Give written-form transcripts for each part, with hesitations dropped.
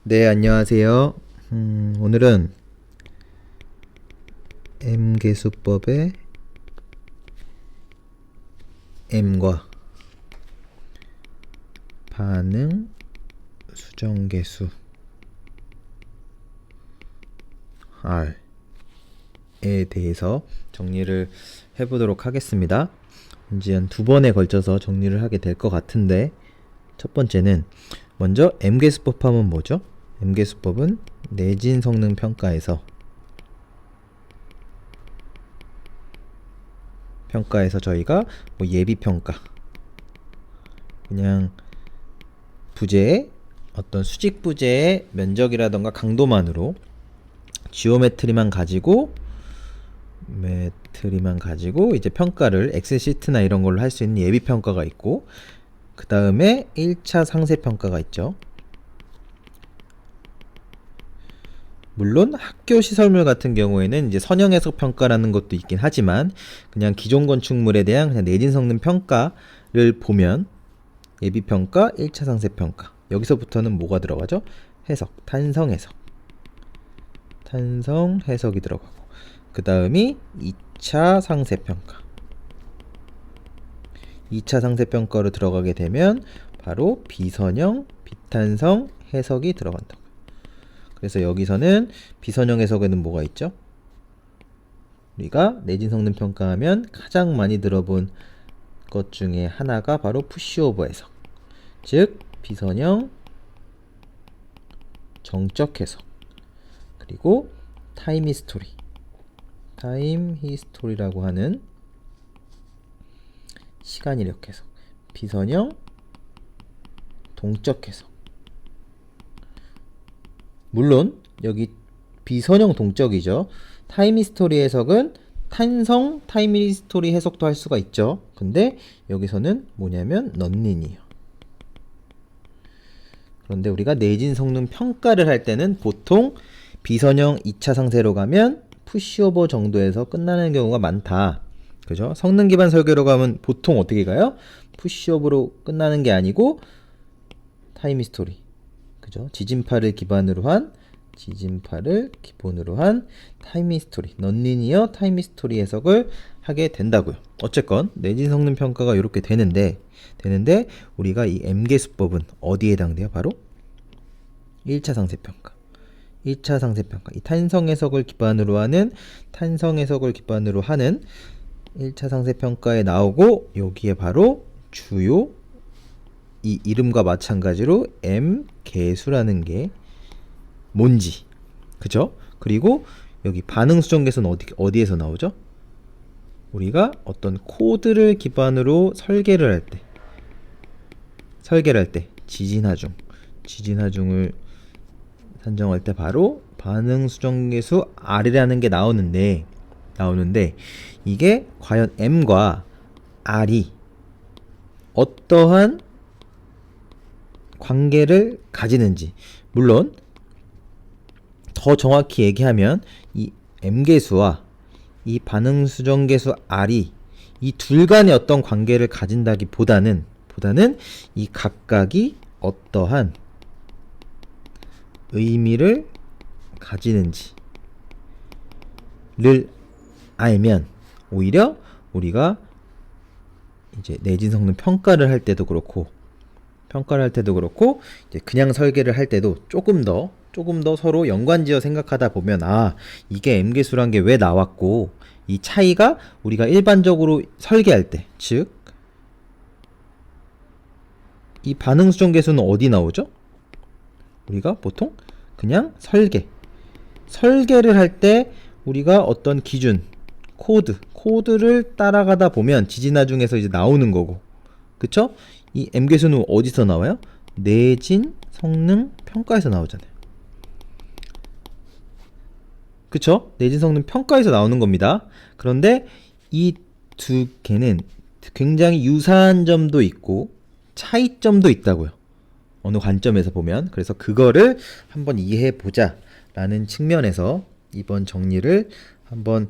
네, 안녕하세요. 오늘은 M계수법의 M과 반응 수정계수 R에 대해서 정리를 해보도록 하겠습니다. 이제 한 두 번에 걸쳐서 정리를 하게 될 것 같은데, 첫 번째는 먼저 M계수법 하면 뭐죠? M계수법은 내진 성능 평가에서 저희가 뭐 예비 평가, 그냥 부재의 어떤 수직 부재의 면적이라던가 강도만으로 지오메트리만 가지고 이제 평가를 엑셀 시트나 이런 걸로 할 수 있는 예비 평가가 있고, 그 다음에 1차 상세 평가가 있죠. 물론 학교 시설물 같은 경우에는 이제 선형 해석 평가라는 것도 있긴 하지만, 그냥 기존 건축물에 대한 그냥 내진 성능 평가를 보면 예비 평가, 1차 상세 평가, 여기서부터는 뭐가 들어가죠? 해석, 탄성 해석이 들어가고, 그 다음이 2차 상세 평가. 2차 상세 평가로 들어가게 되면 바로 비선형, 비탄성 해석이 들어간다. 그래서 여기서는 비선형 해석에는 뭐가 있죠? 우리가 내진 성능 평가하면 가장 많이 들어본 것 중에 하나가 바로 푸시오버 해석, 즉 비선형 정적 해석, 그리고 타임 히스토리라고 하는 시간 이력 해석, 비선형 동적 해석. 물론 여기 비선형 동적이죠. 타임 히스토리 해석은 탄성 타임 히스토리 해석도 할 수가 있죠. 근데 여기서는 뭐냐면 넌린이에요. 그런데 우리가 내진 성능 평가를 할 때는 보통 비선형 2차 상세로 가면 푸시오버 정도에서 끝나는 경우가 많다. 그죠? 성능 기반 설계로 가면 보통 어떻게 가요? 푸시오버로 끝나는 게 아니고 타임 히스토리, 그죠? 지진파를 기본으로 한 타임 히스토리, 넌리니어 타임 히스토리 해석을 하게 된다고요. 어쨌건 내진 성능 평가가 이렇게 되는데 우리가 이 M계수법은 어디에 해당돼요? 바로 1차 상세 평가. 1차 상세 평가. 이 탄성 해석을 기반으로 하는 1차 상세 평가에 나오고, 여기에 바로 주요 이 이름과 마찬가지로 M계수라는 게 뭔지, 그죠? 그리고 여기 반응 수정 계수는 어디에서 나오죠? 우리가 어떤 코드를 기반으로 설계를 할 때 지진 하중을 산정할 때 바로 반응 수정 계수 R이라는 게 나오는데 이게 과연 M과 R이 어떠한 관계를 가지는지, 물론 더 정확히 얘기하면 이 M계수와 이 반응 수정 계수 R이 이 둘 간의 어떤 관계를 가진다기보다는 이 각각이 어떠한 의미를 가지는지를 알면, 오히려 우리가 이제 내진 성능 평가를 할 때도 그렇고 이제 그냥 설계를 할 때도 조금 더 서로 연관지어 생각하다 보면, 이게 M계수란 게 왜 나왔고, 이 차이가 우리가 일반적으로 설계할 때, 즉 이 반응 수정 계수는 어디 나오죠? 우리가 보통 그냥 설계를 할 때 우리가 어떤 기준, 코드를 따라가다 보면 지진하중에서 이제 나오는 거고, 그쵸? 이 M계수는 어디서 나와요? 내진 성능 평가에서 나오잖아요. 그쵸? 내진 성능 평가에서 나오는 겁니다. 그런데 이 두 개는 굉장히 유사한 점도 있고 차이점도 있다고요. 어느 관점에서 보면. 그래서 그거를 한번 이해해 보자 라는 측면에서 이번 정리를 한번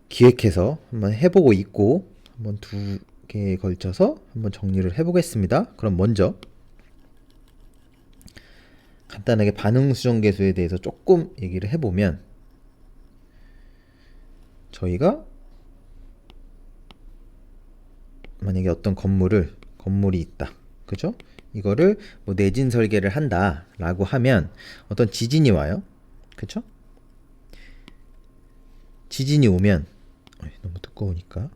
기획해서 한번 해보고 있고, 한번 두 개에 걸쳐서 한번 정리를 해보겠습니다. 그럼 먼저 간단하게 반응수정계수에 대해서 조금 얘기를 해보면, 저희가 만약에 어떤 건물이 있다, 그죠? 이거를 뭐 내진 설계를 한다 라고 하면 어떤 지진이 와요, 그죠? 지진이 오면 너무 두꺼우니까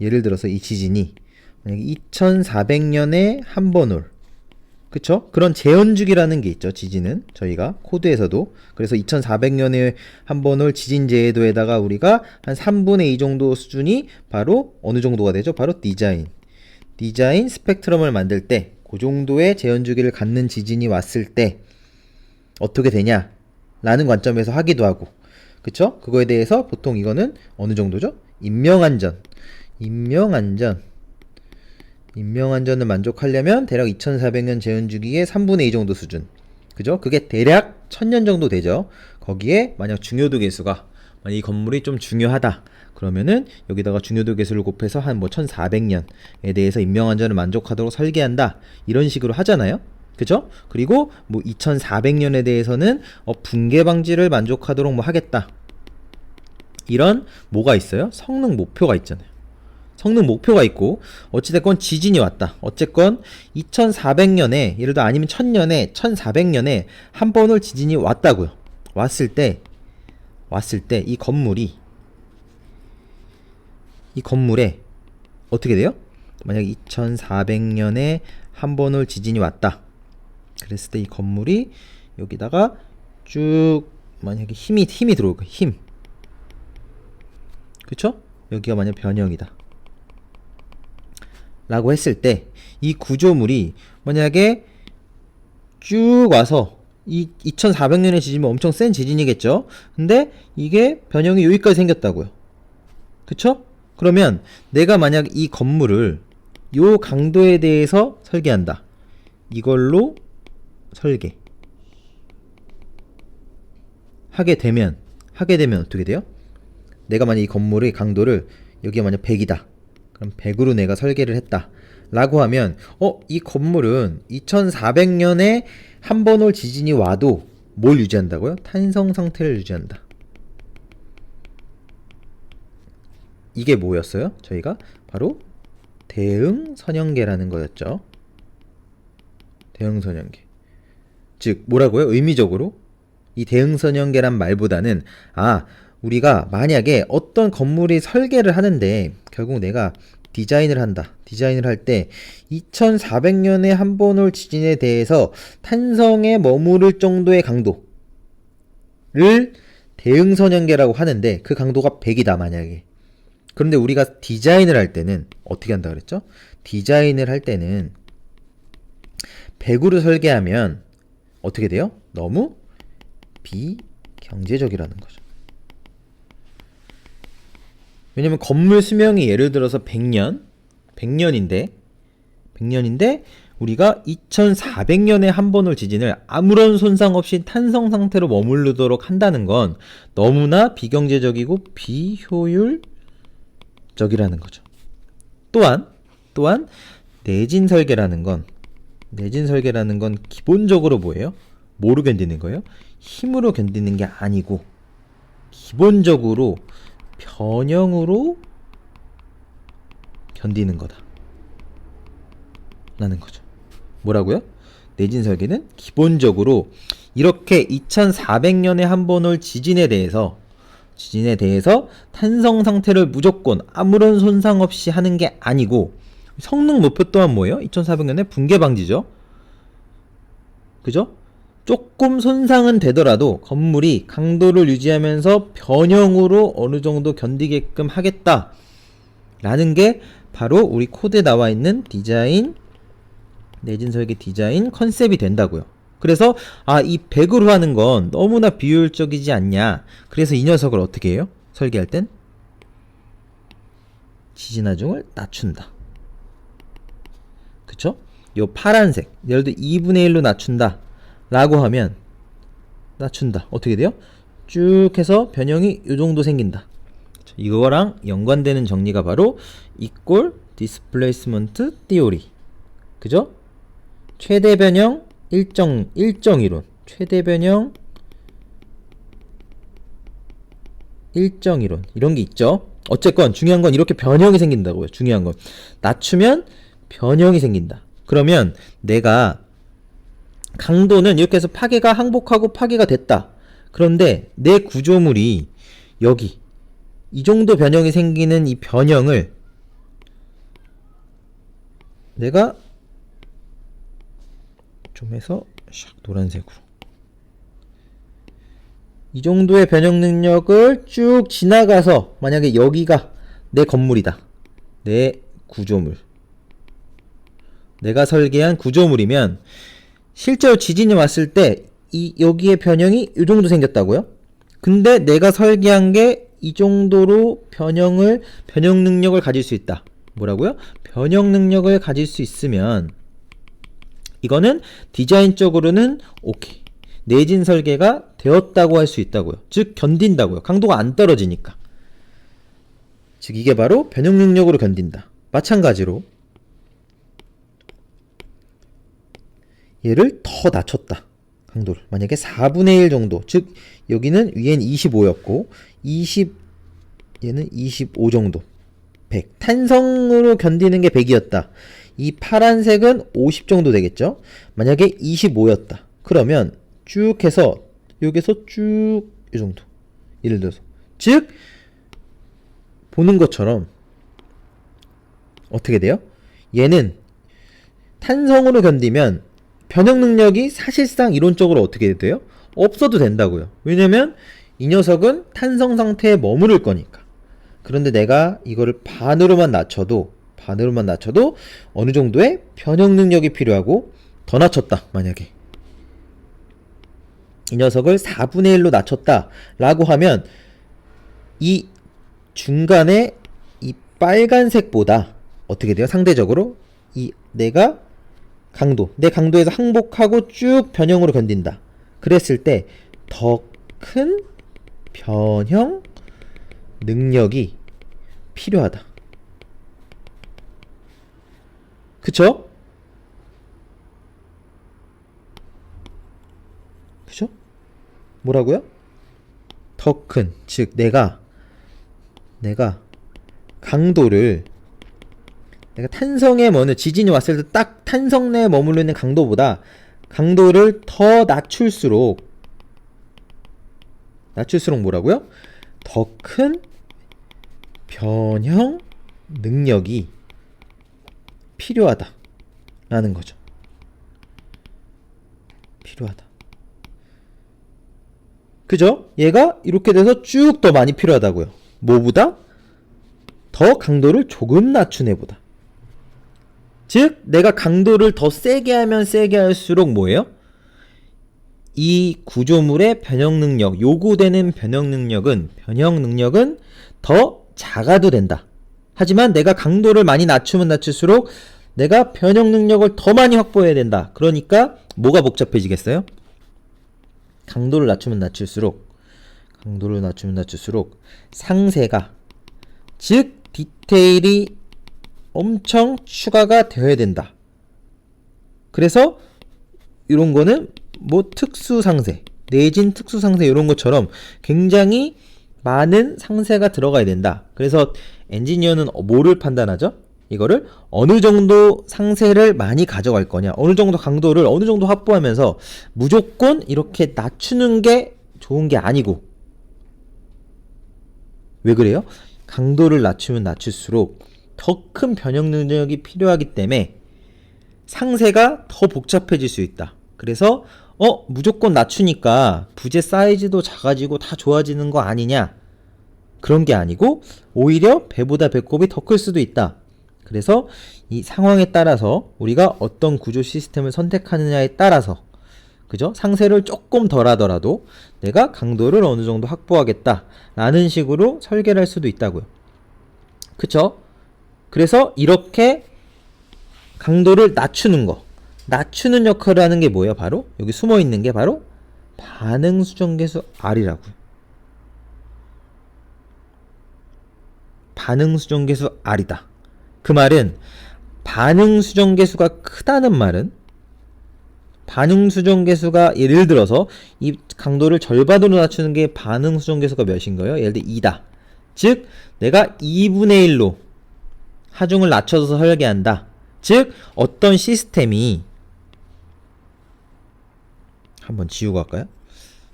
예를 들어서 이 지진이 만약에 2400년에 한 번 올, 그쵸? 그런 재현주기라는 게 있죠, 지진은. 저희가 코드에서도. 그래서 2400년에 한 번 올 지진제도에다가 우리가 한 3분의 2 정도 수준이 바로 어느 정도가 되죠? 바로 디자인 스펙트럼을 만들 때 그 정도의 재현주기를 갖는 지진이 왔을 때 어떻게 되냐 라는 관점에서 하기도 하고, 그쵸? 그거에 대해서 보통 이거는 어느 정도죠? 인명안전을 만족하려면 대략 2400년 재현주기의 3분의 2 정도 수준, 그죠? 그게 대략 1000년 정도 되죠. 거기에 만약 중요도 계수가, 만약 이 건물이 좀 중요하다 그러면은 여기다가 중요도 계수를 곱해서 한 뭐 1400년에 대해서 인명안전을 만족하도록 설계한다, 이런 식으로 하잖아요, 그죠? 그리고 뭐 2400년에 대해서는 붕괴 방지를 만족하도록 뭐 하겠다, 이런 뭐가 있어요? 성능 목표가 있잖아요. 성능 목표가 있고, 어찌됐건 지진이 왔다, 어쨌건 2400년에 예를 들어 아니면 1000년에 1400년에 한 번 올 지진이 왔다고요. 왔을 때 이 건물에 어떻게 돼요? 만약 2400년에 한 번 올 지진이 왔다 그랬을 때 이 건물이 여기다가 쭉 만약에 힘이 들어올 거예요. 힘, 그쵸? 여기가 만약 변형이다 라고 했을 때 이 구조물이 만약에 쭉 와서 이 2400년의 지진이면 엄청 센 지진이겠죠? 근데 이게 변형이 여기까지 생겼다고요, 그쵸? 그러면 내가 만약 이 건물을 요 강도에 대해서 설계한다, 이걸로 설계 하게 되면 어떻게 돼요? 내가 만약 이 건물의 강도를 여기가 만약 100이다 그럼 100으로 내가 설계를 했다 라고 하면 이 건물은 2400년에 한 번 올 지진이 와도 뭘 유지한다고요? 탄성 상태를 유지한다. 이게 뭐였어요? 저희가 바로 대응 선형계라는 거였죠. 대응 선형계. 즉 뭐라고요? 의미적으로 이 대응 선형계란 말보다는 우리가 만약에 어떤 건물이 설계를 하는데 결국 내가 디자인을 할 때 2400년에 한 번 올 지진에 대해서 탄성에 머무를 정도의 강도를 대응선형계라고 하는데 그 강도가 100이다 만약에. 그런데 우리가 디자인을 할 때는 어떻게 한다 그랬죠? 디자인을 할 때는 100으로 설계하면 어떻게 돼요? 너무 비경제적이라는 거죠. 왜냐면 건물 수명이 예를 들어서 100년인데 우리가 2400년에 한 번 올 지진을 아무런 손상 없이 탄성 상태로 머무르도록 한다는 건 너무나 비경제적이고 비효율적이라는 거죠. 또한 내진 설계라는 건 기본적으로 뭐예요? 뭐로 견디는 거예요? 힘으로 견디는 게 아니고 기본적으로 변형으로 견디는 거다 라는 거죠. 뭐라고요? 내진 설계는 기본적으로 이렇게 2400년에 한 번 올 지진에 대해서 탄성 상태를 무조건 아무런 손상 없이 하는 게 아니고, 성능 목표 또한 뭐예요? 2400년에 붕괴 방지죠. 그죠? 조금 손상은 되더라도 건물이 강도를 유지하면서 변형으로 어느 정도 견디게끔 하겠다 라는 게 바로 우리 코드에 나와 있는 디자인, 내진 설계 디자인 컨셉이 된다고요. 그래서 이 100으로 하는 건 너무나 비효율적이지 않냐. 그래서 이 녀석을 어떻게 해요? 설계할 땐 지진 하중을 낮춘다. 그쵸? 요 파란색, 예를 들어 2분의 1로 낮춘다 라고 하면 낮춘다. 어떻게 돼요? 쭉 해서 변형이 요 정도 생긴다. 이거랑 연관되는 정리가 바로 equal 디스플레이스먼트 티오리. 그죠? 최대 변형 일정 이론. 최대 변형 일정 이론. 이런 게 있죠. 어쨌건 중요한 건 이렇게 변형이 생긴다고요. 중요한 건 낮추면 변형이 생긴다. 그러면 내가 강도는 이렇게 해서 파괴가 항복하고 파괴가 됐다. 그런데 내 구조물이 여기 이 정도 변형이 생기는 이 변형을 내가 좀 해서 샥 노란색으로 이 정도의 변형 능력을 쭉 지나가서 만약에 여기가 내 건물이다. 내 구조물. 내가 설계한 구조물이면 실제로 지진이 왔을 때 여기에 변형이 이 정도 생겼다고요? 근데 내가 설계한 게 이 정도로 변형 능력을 가질 수 있다. 뭐라고요? 변형 능력을 가질 수 있으면 이거는 디자인적으로는 오케이. 내진 설계가 되었다고 할 수 있다고요. 즉 견딘다고요. 강도가 안 떨어지니까. 즉 이게 바로 변형 능력으로 견딘다. 마찬가지로 얘를 더 낮췄다. 강도를. 만약에 4분의 1 정도. 즉 여기는 위엔 25였고 얘는 25 정도. 100. 탄성으로 견디는 게 100이었다. 이 파란색은 50 정도 되겠죠? 만약에 25였다. 그러면 쭉 해서 여기서 쭉 이 정도. 예를 들어서. 즉 보는 것처럼 어떻게 돼요? 얘는 탄성으로 견디면 변형 능력이 사실상 이론적으로 어떻게 돼요? 없어도 된다고요. 왜냐면 이 녀석은 탄성 상태에 머무를 거니까. 그런데 내가 이거를 반으로만 낮춰도 어느 정도의 변형 능력이 필요하고 더 낮췄다. 만약에 이 녀석을 4분의 1로 낮췄다 라고 하면 이 중간에 이 빨간색보다 어떻게 돼요? 상대적으로 내 강도에서 항복하고 쭉 변형으로 견딘다. 그랬을 때 더 큰 변형 능력이 필요하다. 그쵸? 그죠? 뭐라고요? 더 큰, 즉 내가 강도를 내가 탄성에 지진이 왔을 때 딱 탄성 내에 머물러 있는 강도보다 강도를 더 낮출수록 뭐라고요? 더 큰 변형 능력이 필요하다 라는 거죠. 필요하다. 그죠? 얘가 이렇게 돼서 쭉 더 많이 필요하다고요. 뭐보다? 더 강도를 조금 낮춘 애보다. 즉 내가 강도를 더 세게 하면 세게 할수록 뭐예요? 이 구조물의 변형 능력, 요구되는 변형 능력은 더 작아도 된다. 하지만 내가 강도를 많이 낮추면 낮출수록 내가 변형 능력을 더 많이 확보해야 된다. 그러니까 뭐가 복잡해지겠어요? 강도를 낮추면 낮출수록 상세가, 즉 디테일이 엄청 추가가 되어야 된다. 그래서 이런 거는 특수상세, 내진 특수상세 이런 것처럼 굉장히 많은 상세가 들어가야 된다. 그래서 엔지니어는 뭐를 판단하죠? 이거를 어느 정도 상세를 많이 가져갈 거냐, 어느 정도 강도를 어느 정도 확보하면서 무조건 이렇게 낮추는 게 좋은 게 아니고. 왜 그래요? 강도를 낮추면 낮출수록 더 큰 변형 능력이 필요하기 때문에 상세가 더 복잡해질 수 있다. 그래서 무조건 낮추니까 부재 사이즈도 작아지고 다 좋아지는 거 아니냐? 그런 게 아니고 오히려 배보다 배꼽이 더 클 수도 있다. 그래서 이 상황에 따라서 우리가 어떤 구조 시스템을 선택하느냐에 따라서, 그죠? 상세를 조금 덜 하더라도 내가 강도를 어느 정도 확보하겠다 라는 식으로 설계를 할 수도 있다고요. 그쵸? 그래서 이렇게 강도를 낮추는 역할을 하는 게 뭐예요? 바로 여기 숨어 있는 게 바로 반응 수정계수 R이라고요. 반응 수정계수 R이다. 그 말은 반응 수정계수가 크다는 말은 반응 수정계수가 예를 들어서 이 강도를 절반으로 낮추는 게 반응 수정계수가 몇인 거예요? 예를 들어 2다. 즉 내가 2분의 1로 하중을 낮춰서 설계한다. 즉 어떤 시스템이 한번 지우고 할까요?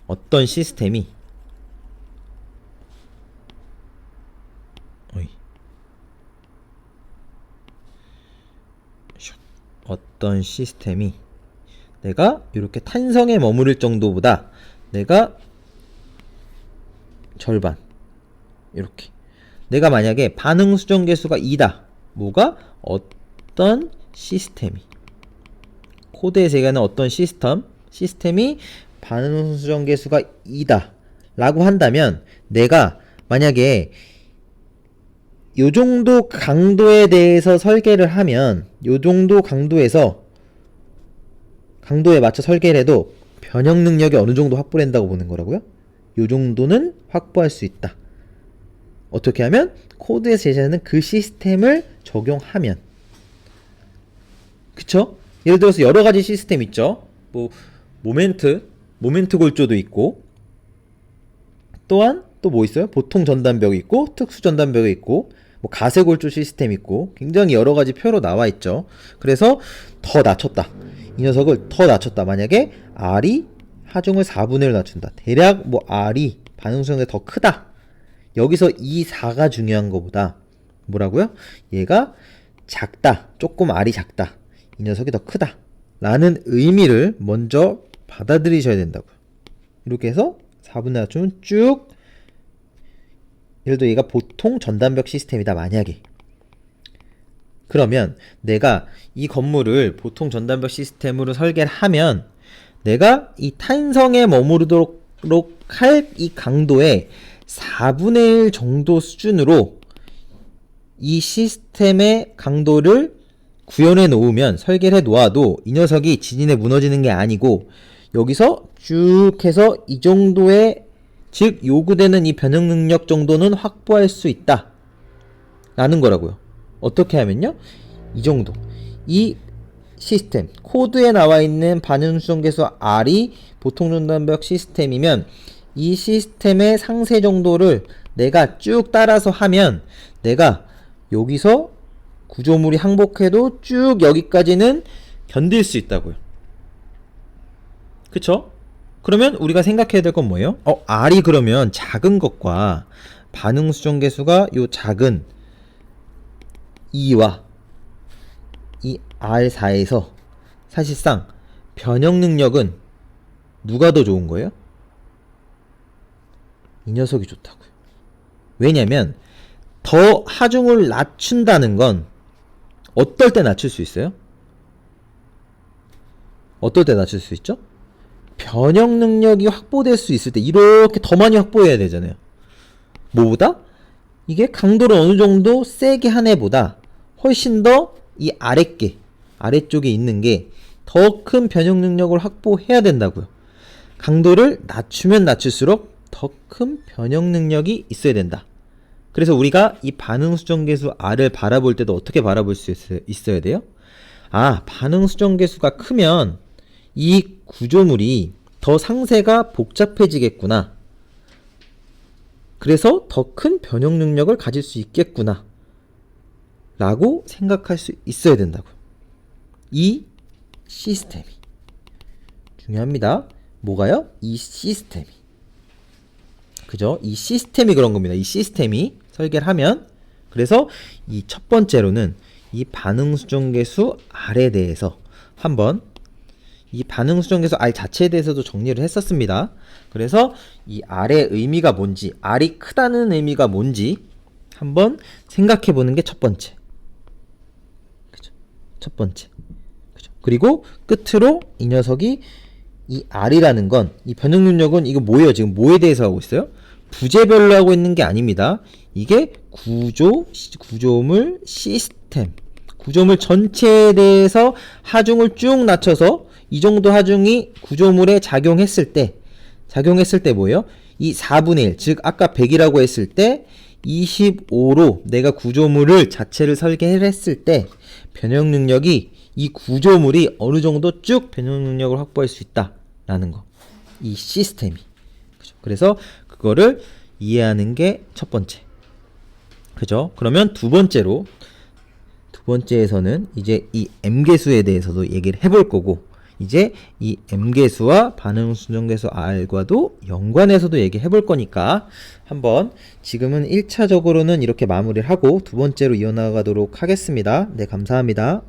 어떤 시스템이 어떤 시스템이 내가 이렇게 탄성에 머무를 정도보다 내가 절반 이렇게 내가 만약에 반응 수정 계수가 2다. 뭐가? 어떤 시스템이 코드의 세계는 어떤 시스템이 반응 수정 계수가 2다 라고 한다면 내가 만약에 요 정도 강도에 대해서 설계를 하면 요 정도 강도에 맞춰 설계를 해도 변형 능력이 어느 정도 확보된다고 보는 거라고요? 요 정도는 확보할 수 있다. 어떻게 하면? 코드에서 제시하는 그 시스템을 적용하면. 그쵸? 예를 들어서 여러 가지 시스템 있죠? 뭐 모멘트 골조도 있고, 또한 또 뭐 있어요? 보통 전단벽이 있고, 특수 전단벽이 있고, 뭐 가세 골조 시스템 있고, 굉장히 여러 가지 표로 나와 있죠. 그래서 더 낮췄다. 이 녀석을 더 낮췄다. 만약에 R이 하중을 4분의 1로 낮춘다. 대략 뭐 R이 반응 수정이 더 크다. 여기서 이 4가 중요한 것보다 뭐라고요? 얘가 작다. 조금 R이 작다. 이 녀석이 더 크다. 라는 의미를 먼저 받아들이셔야 된다고요. 이렇게 해서 4분의 1 낮추면 쭉 예를 들어 얘가 보통 전단벽 시스템이다. 만약에 그러면 내가 이 건물을 보통 전단벽 시스템으로 설계를 하면 내가 이 탄성에 머무르도록 할 이 강도의 4분의 1 정도 수준으로 이 시스템의 강도를 구현해 놓으면 설계를 해 놓아도 이 녀석이 지진에 무너지는 게 아니고 여기서 쭉 해서 이 정도의 즉 요구되는 이 변형 능력 정도는 확보할 수 있다 라는 거라고요. 어떻게 하면요? 이 정도 이 시스템 코드에 나와 있는 반응 수정 계수 R이 보통 전단벽 시스템이면 이 시스템의 상세 정도를 내가 쭉 따라서 하면 내가 여기서 구조물이 항복해도 쭉 여기까지는 견딜 수 있다고요. 그쵸? 그러면 우리가 생각해야 될 건 뭐예요? R이 그러면 작은 것과 반응 수정 계수가 요 작은 2와 이 R4에서 사실상 변형 능력은 누가 더 좋은 거예요? 이 녀석이 좋다고요. 왜냐면 더 하중을 낮춘다는 건 어떨 때 낮출 수 있어요? 어떨 때 낮출 수 있죠? 변형 능력이 확보될 수 있을 때 이렇게 더 많이 확보해야 되잖아요. 뭐보다? 이게 강도를 어느 정도 세게 한 애보다 훨씬 더 이 아래쪽에 있는 게 더 큰 변형 능력을 확보해야 된다고요. 강도를 낮추면 낮출수록 더 큰 변형 능력이 있어야 된다. 그래서 우리가 이 반응 수정 계수 R을 바라볼 때도 어떻게 바라볼 수 있어야 돼요? 반응 수정 계수가 크면 이 구조물이 더 상세가 복잡해지겠구나. 그래서 더 큰 변형 능력을 가질 수 있겠구나. 라고 생각할 수 있어야 된다고요. 이 시스템이. 중요합니다. 뭐가요? 이 시스템이. 그죠? 이 시스템이 그런 겁니다. 이 시스템이 설계를 하면 그래서 이 첫 번째로는 이 반응 수정 계수 R에 대해서 한번 이 반응 수정 계수 R 자체에 대해서도 정리를 했었습니다. 그래서 이 R의 의미가 뭔지, R이 크다는 의미가 뭔지 한번 생각해 보는 게 첫 번째. 그죠? 첫 번째. 그죠? 그리고 끝으로 이 녀석이 이 R이라는 건, 이 변형 능력은 이거 뭐예요? 지금 뭐에 대해서 하고 있어요? 부재별로 하고 있는 게 아닙니다. 이게 구조물 시스템. 구조물 전체에 대해서 하중을 쭉 낮춰서 이 정도 하중이 구조물에 작용했을 때 뭐예요? 이 4분의 1, 즉 아까 100이라고 했을 때 25로 내가 구조물을 자체를 설계를 했을 때 변형 능력이 이 구조물이 어느 정도 쭉 변형 능력을 확보할 수 있다라는 거. 이 시스템이. 그죠? 그래서 그거를 이해하는 게 첫 번째. 그죠? 그러면 두 번째에서는 이제 이 M계수에 대해서도 얘기를 해볼 거고, 이제 이 M계수와 반응순정계수 R과도 연관해서도 얘기해 볼 거니까 한번 지금은 1차적으로는 이렇게 마무리를 하고 두 번째로 이어나가도록 하겠습니다. 네, 감사합니다.